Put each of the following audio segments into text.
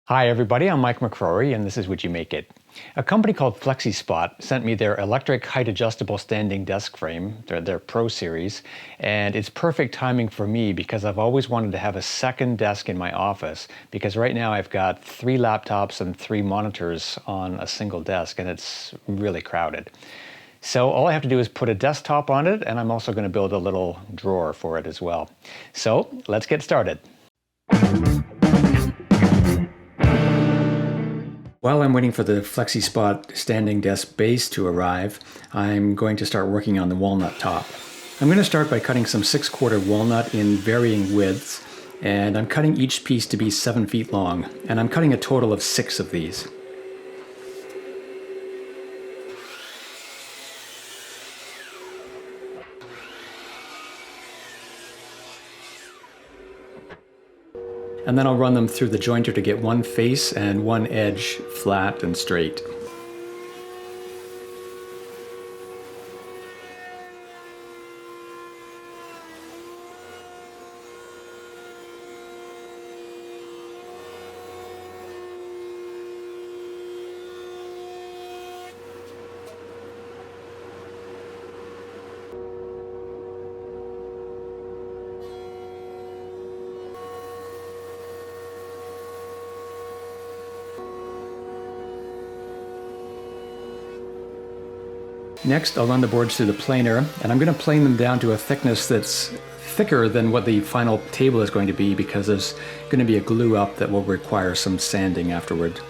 Hi everybody, I'm Mike McCrory and this is Would You Make It? A company called FlexiSpot sent me their electric height adjustable standing desk frame, their Pro Series, and it's perfect timing for me because I've always wanted to have a second desk in my office because right now I've got 3 laptops and 3 monitors on a single desk and it's really crowded. So all I have to do is put a desktop on it, and I'm also going to build a little drawer for it as well. So let's get started. While I'm waiting for the FlexiSpot standing desk base to arrive, I'm going to start working on the walnut top. I'm going to start by cutting some 6/4 walnut in varying widths, and I'm cutting each piece to be 7 feet long, and I'm cutting a total of 6 of these. And then I'll run them through the jointer to get one face and one edge flat and straight. Next, I'll run the boards through the planer, and I'm going to plane them down to a thickness that's thicker than what the final table is going to be because there's going to be a glue up that will require some sanding afterward.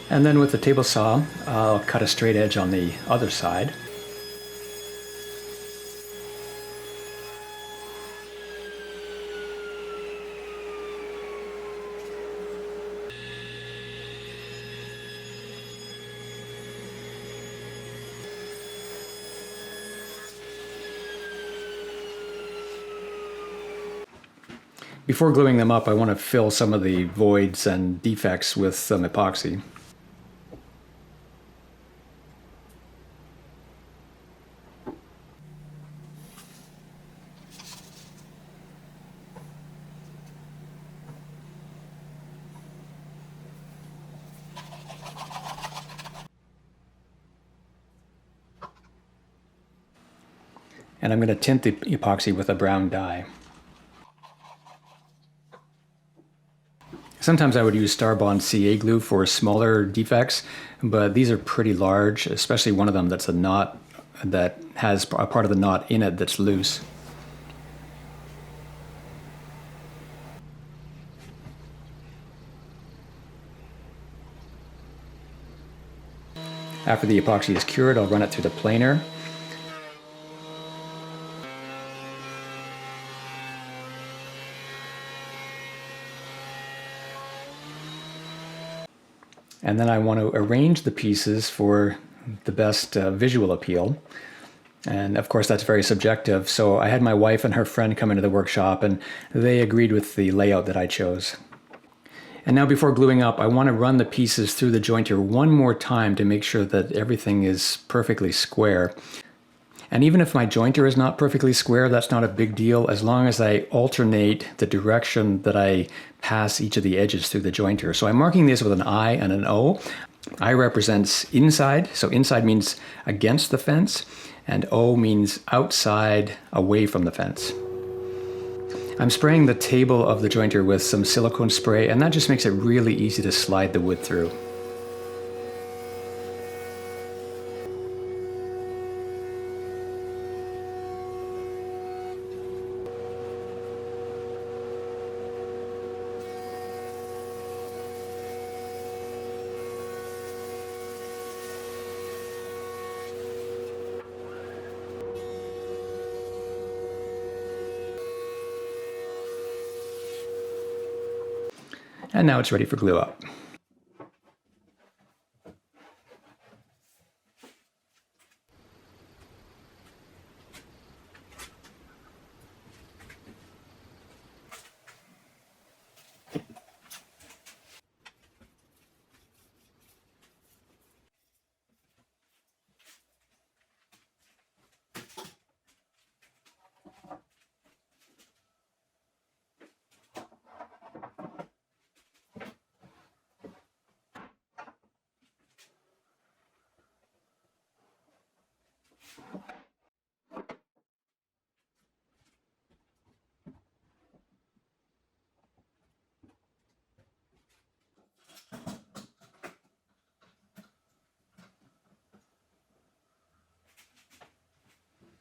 And then with the table saw, I'll cut a straight edge on the other side. Before gluing them up, I want to fill some of the voids and defects with some epoxy. And I'm going to tint the epoxy with a brown dye. Sometimes I would use Starbond CA glue for smaller defects, but these are pretty large, especially one of them that's a knot that has a part of the knot in it that's loose. After the epoxy is cured, I'll run it through the planer. And then I want to arrange the pieces for the best visual appeal. And of course that's very subjective, so I had my wife and her friend come into the workshop and they agreed with the layout that I chose. And now before gluing up, I want to run the pieces through the jointer one more time to make sure that everything is perfectly square. And even if my jointer is not perfectly square, that's not a big deal as long as I alternate the direction that I pass each of the edges through the jointer. So I'm marking this with an I and an O. I represents inside, so inside means against the fence, and O means outside, away from the fence. I'm spraying the table of the jointer with some silicone spray, and that just makes it really easy to slide the wood through. And now it's ready for glue up.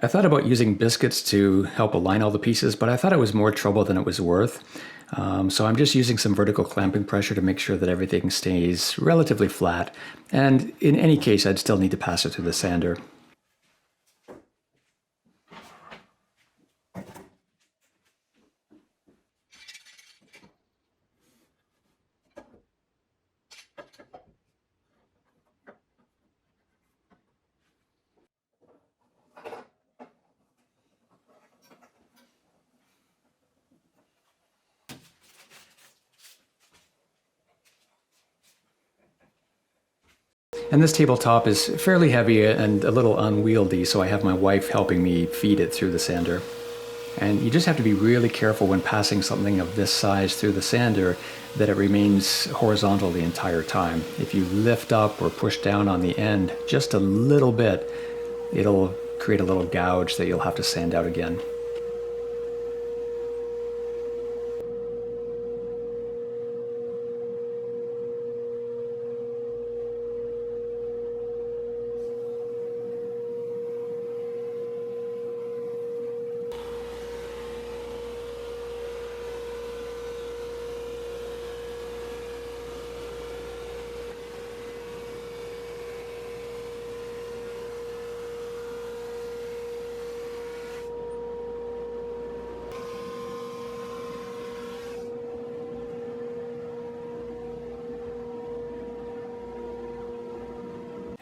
I thought about using biscuits to help align all the pieces, but I thought it was more trouble than it was worth. So I'm just using some vertical clamping pressure to make sure that everything stays relatively flat. And in any case, I'd still need to pass it through the sander. And this tabletop is fairly heavy and a little unwieldy, so I have my wife helping me feed it through the sander. And you just have to be really careful when passing something of this size through the sander that it remains horizontal the entire time. If you lift up or push down on the end just a little bit, it'll create a little gouge that you'll have to sand out again.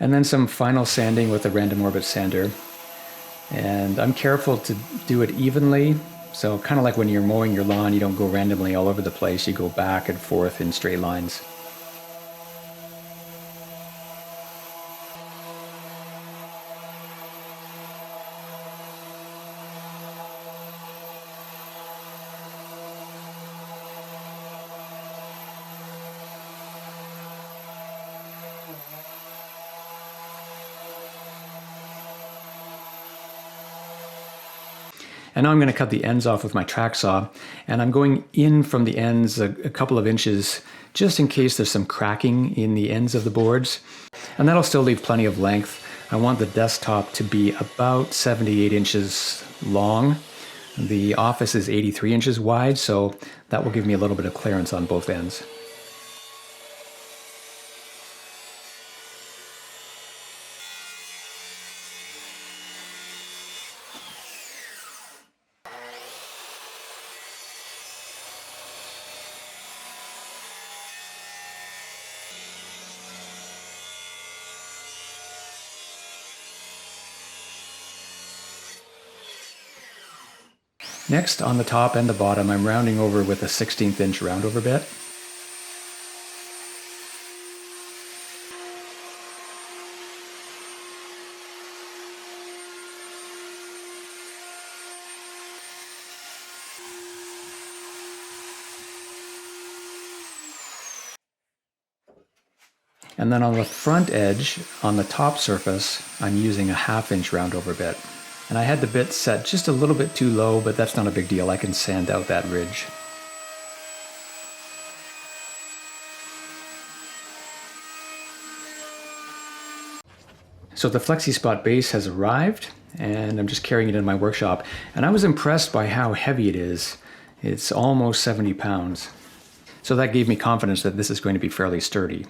And then some final sanding with a random orbit sander. And I'm careful to do it evenly. So kind of like when you're mowing your lawn, you don't go randomly all over the place. You go back and forth in straight lines. And now I'm going to cut the ends off with my track saw, and I'm going in from the ends a couple of inches just in case there's some cracking in the ends of the boards. And that'll still leave plenty of length. I want the desktop to be about 78 inches long. The office is 83 inches wide, so that will give me a little bit of clearance on both ends. Next, on the top and the bottom, I'm rounding over with a 1/16 inch roundover bit. And then on the front edge, on the top surface, I'm using a 1/2 inch roundover bit. And I had the bit set just a little bit too low, but that's not a big deal. I can sand out that ridge. So the FlexiSpot base has arrived, and I'm just carrying it in my workshop. And I was impressed by how heavy it is. It's almost 70 pounds. So that gave me confidence that this is going to be fairly sturdy.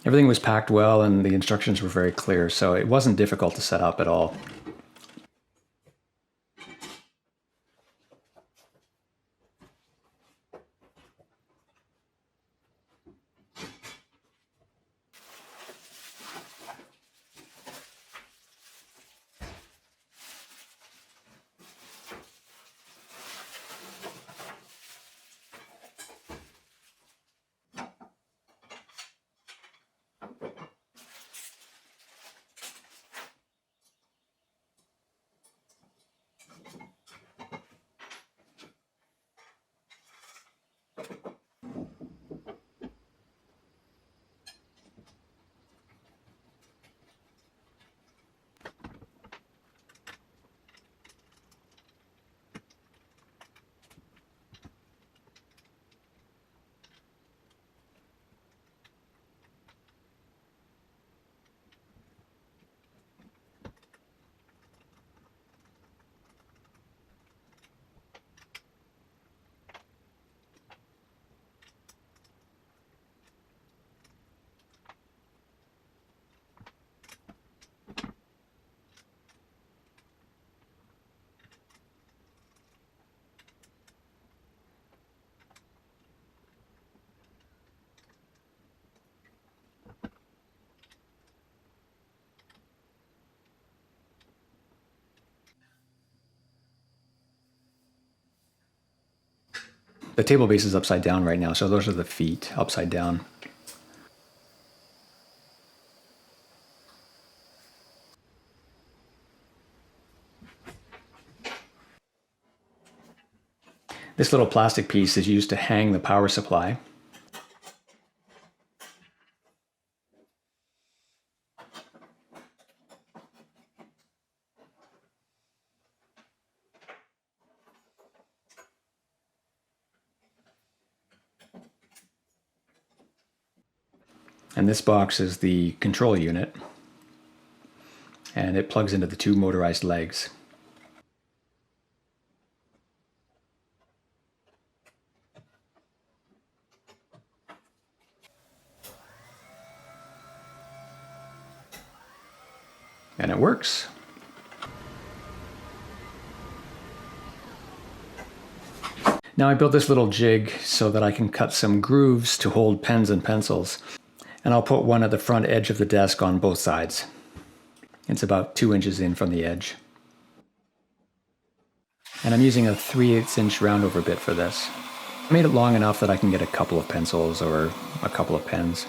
Everything was packed well and the instructions were very clear, so it wasn't difficult to set up at all. The table base is upside down right now, so those are the feet upside down. This little plastic piece is used to hang the power supply. And this box is the control unit, and it plugs into the two motorized legs. And it works. Now I built this little jig so that I can cut some grooves to hold pens and pencils. And I'll put one at the front edge of the desk on both sides. It's about 2 inches in from the edge. And I'm using a 3/8 inch roundover bit for this. I made it long enough that I can get a couple of pencils or a couple of pens.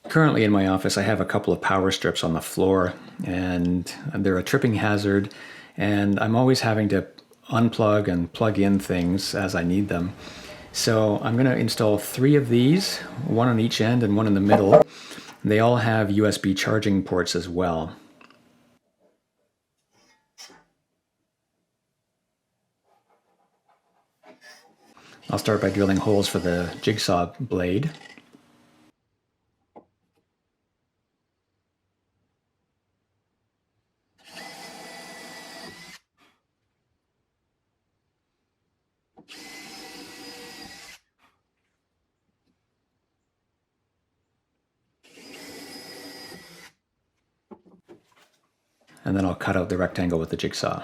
Currently in my office, I have a couple of power strips on the floor, and they're a tripping hazard, and I'm always having to unplug and plug in things as I need them. So I'm going to install 3 of these, one on each end and one in the middle. They all have USB charging ports as well. I'll start by drilling holes for the jigsaw blade. And then I'll cut out the rectangle with the jigsaw.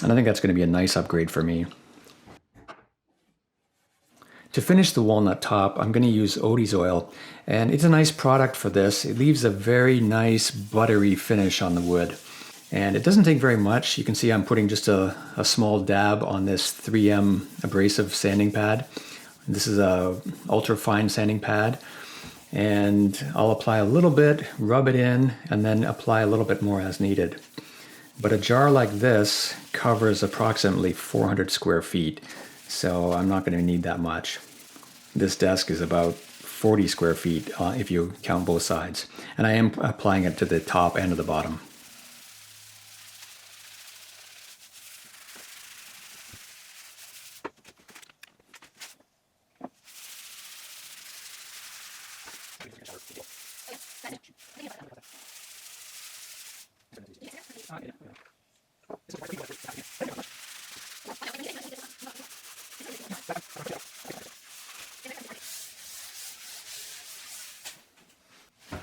And I think that's going to be a nice upgrade for me. To finish the walnut top, I'm going to use Odie's oil, and it's a nice product for this. It leaves a very nice buttery finish on the wood. And it doesn't take very much. You can see I'm putting just a small dab on this 3M abrasive sanding pad. This is a ultra fine sanding pad. And I'll apply a little bit, rub it in, and then apply a little bit more as needed. But a jar like this covers approximately 400 square feet, so I'm not going to need that much. This desk is about 40 square feet if you count both sides, and I am applying it to the top and to the bottom.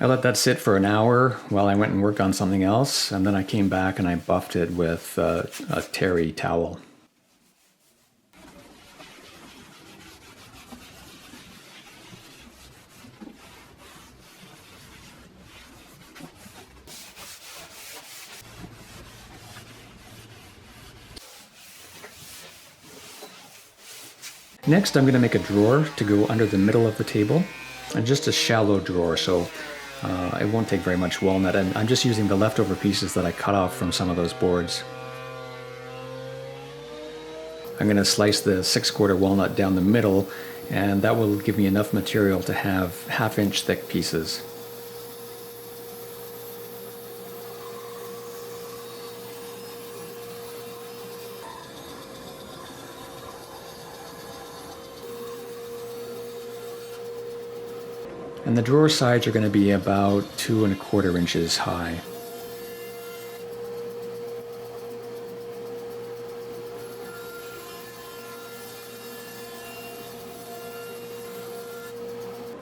I let that sit for an hour while I went and worked on something else, and then I came back and I buffed it with a terry towel. Next, I'm going to make a drawer to go under the middle of the table, and just a shallow drawer, so it won't take very much walnut, and I'm just using the leftover pieces that I cut off from some of those boards. I'm going to slice the 6/4 walnut down the middle, and that will give me enough material to have 1/2 inch thick pieces. And the drawer sides are going to be about 2 1/4 inches high.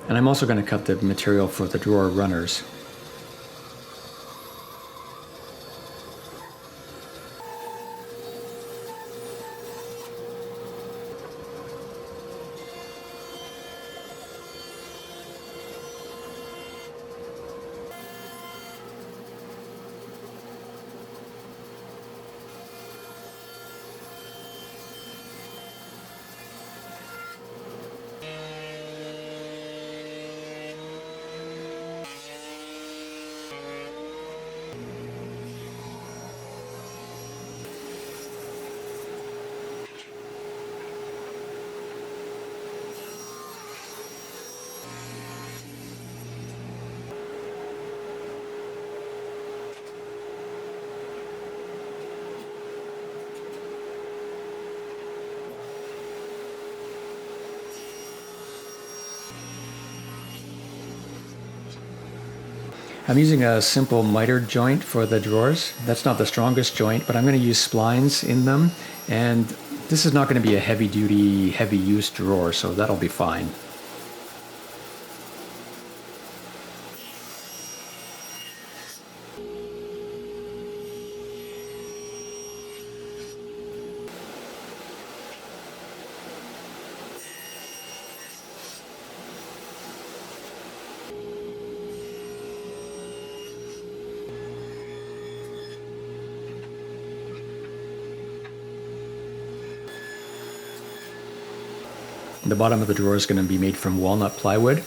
And I'm also going to cut the material for the drawer runners. I'm using a simple miter joint for the drawers. That's not the strongest joint, but I'm going to use splines in them, and this is not going to be a heavy-duty, heavy-use drawer, so that'll be fine. The bottom of the drawer is going to be made from walnut plywood.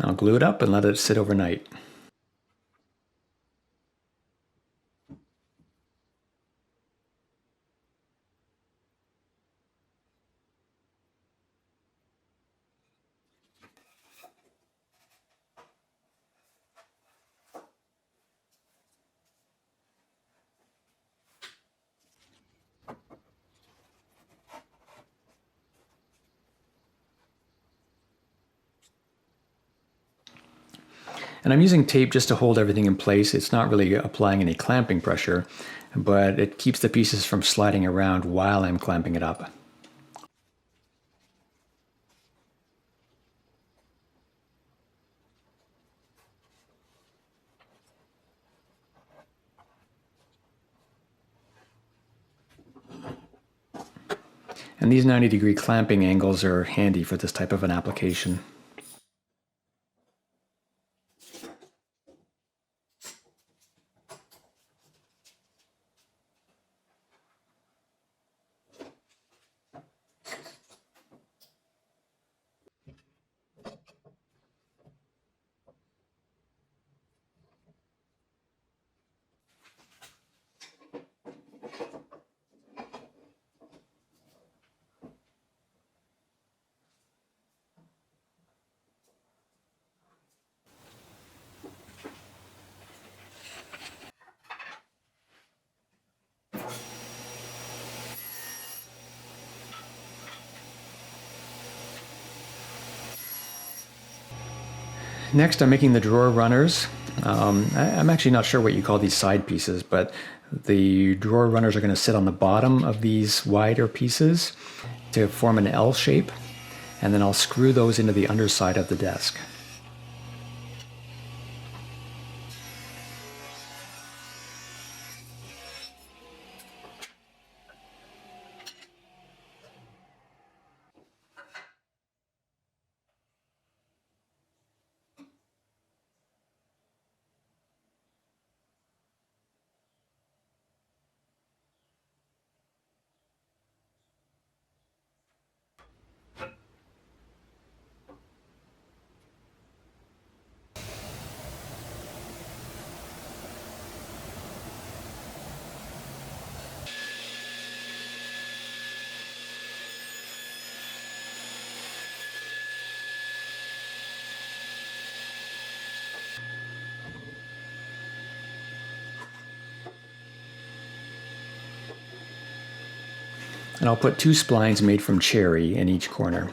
I'll glue it up and let it sit overnight. And I'm using tape just to hold everything in place. It's not really applying any clamping pressure, but it keeps the pieces from sliding around while I'm clamping it up. And these 90-degree clamping angles are handy for this type of an application. Next, I'm making the drawer runners. I'm actually not sure what you call these side pieces, but the drawer runners are going to sit on the bottom of these wider pieces to form an L shape, and then I'll screw those into the underside of the desk. And I'll put 2 splines made from cherry in each corner.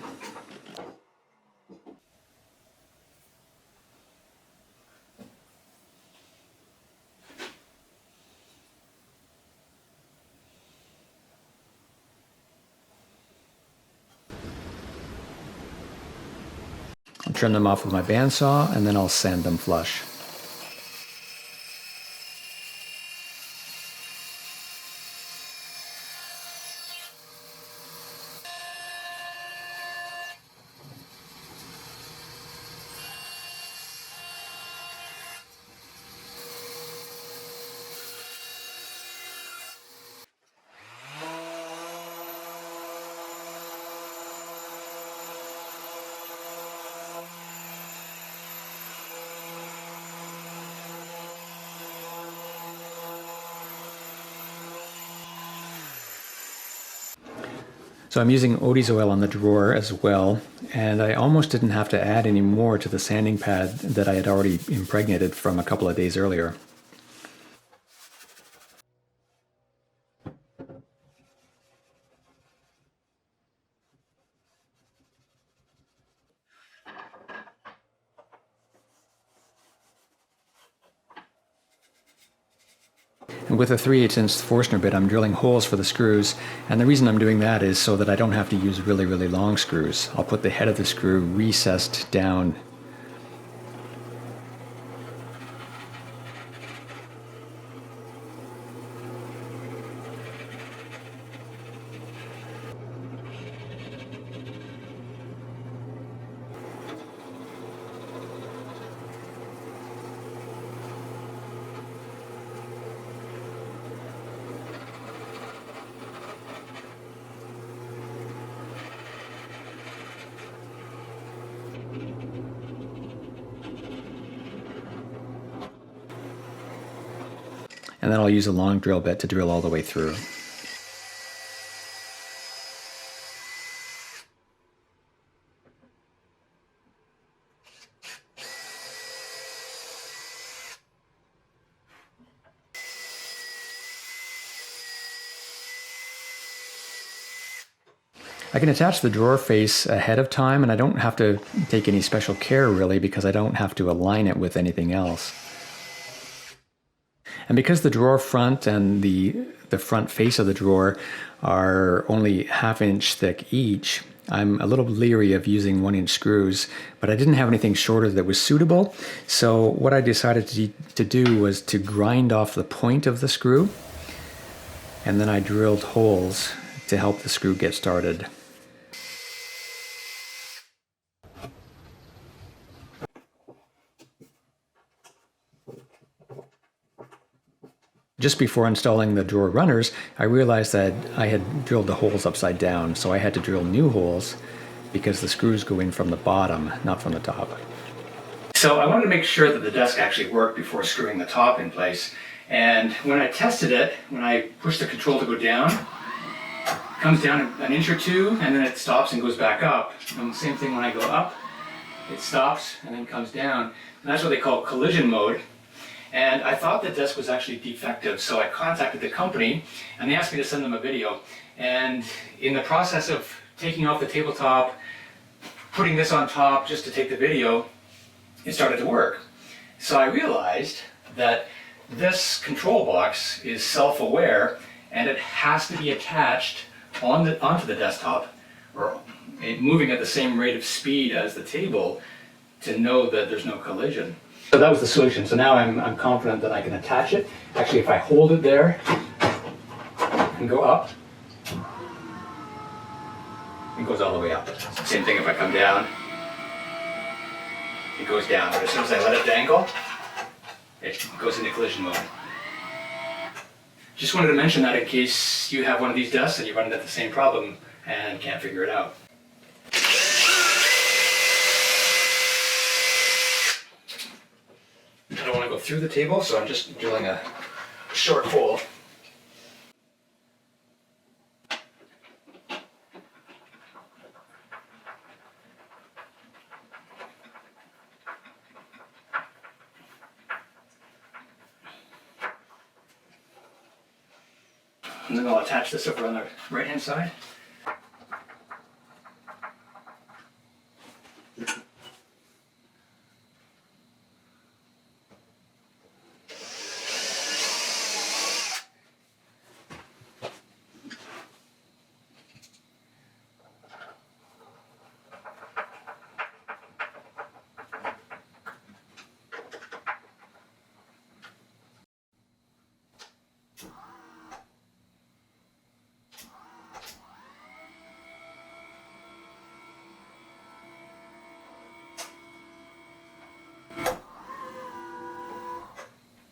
I'll trim them off with my bandsaw, and then I'll sand them flush. So I'm using Odie's oil on the drawer as well, and I almost didn't have to add any more to the sanding pad that I had already impregnated from a couple of days earlier. And with a 3/8" Forstner bit, I'm drilling holes for the screws, and the reason I'm doing that is so that I don't have to use really, really long screws. I'll put the head of the screw recessed down. And then I'll use a long drill bit to drill all the way through. I can attach the drawer face ahead of time, and I don't have to take any special care really because I don't have to align it with anything else. And because the drawer front and the front face of the drawer are only 1/2 inch thick each, I'm a little leery of using 1-inch screws, but I didn't have anything shorter that was suitable. So what I decided to do was to grind off the point of the screw, and then I drilled holes to help the screw get started. Just before installing the drawer runners, I realized that I had drilled the holes upside down, so I had to drill new holes because the screws go in from the bottom, not from the top. So I wanted to make sure that the desk actually worked before screwing the top in place. And when I tested it, when I pushed the control to go down, it comes down 1 inch or 2, and then it stops and goes back up. And the same thing when I go up, it stops and then comes down. And that's what they call collision mode. And I thought the desk was actually defective, so I contacted the company and they asked me to send them a video. And in the process of taking off the tabletop, putting this on top just to take the video, it started to work. So I realized that this control box is self-aware and it has to be attached onto the desktop or moving at the same rate of speed as the table to know that there's no collision. So that was the solution. So now I'm confident that I can attach it. Actually, if I hold it there and go up, it goes all the way up. Same thing if I come down, it goes down. But as soon as I let it dangle, it goes into collision mode. Just wanted to mention that in case you have one of these desks and you run into the same problem and can't figure it out. I don't want to go through the table, so I'm just drilling a short hole. And then I'll attach this over on the right-hand side.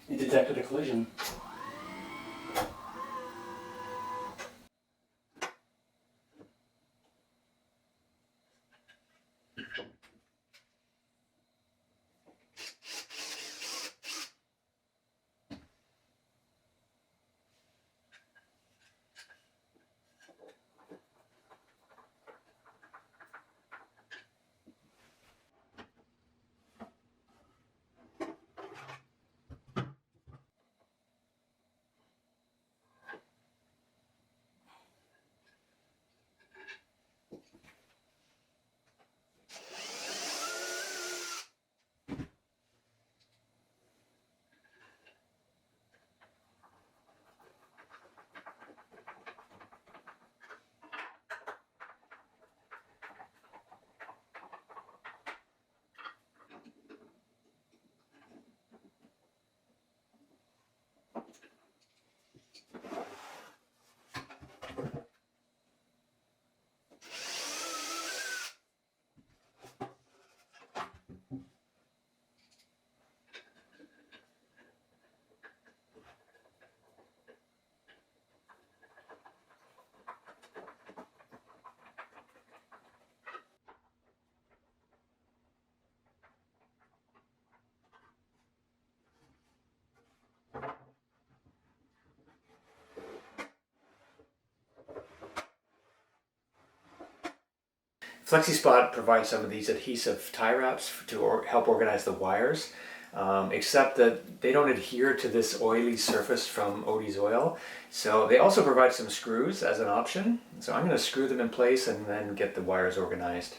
It detected a collision. FlexiSpot provides some of these adhesive tie wraps to help organize the wires, except that they don't adhere to this oily surface from Odie's oil. So they also provide some screws as an option. So I'm going to screw them in place and then get the wires organized.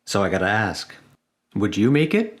So I gotta ask, would you make it?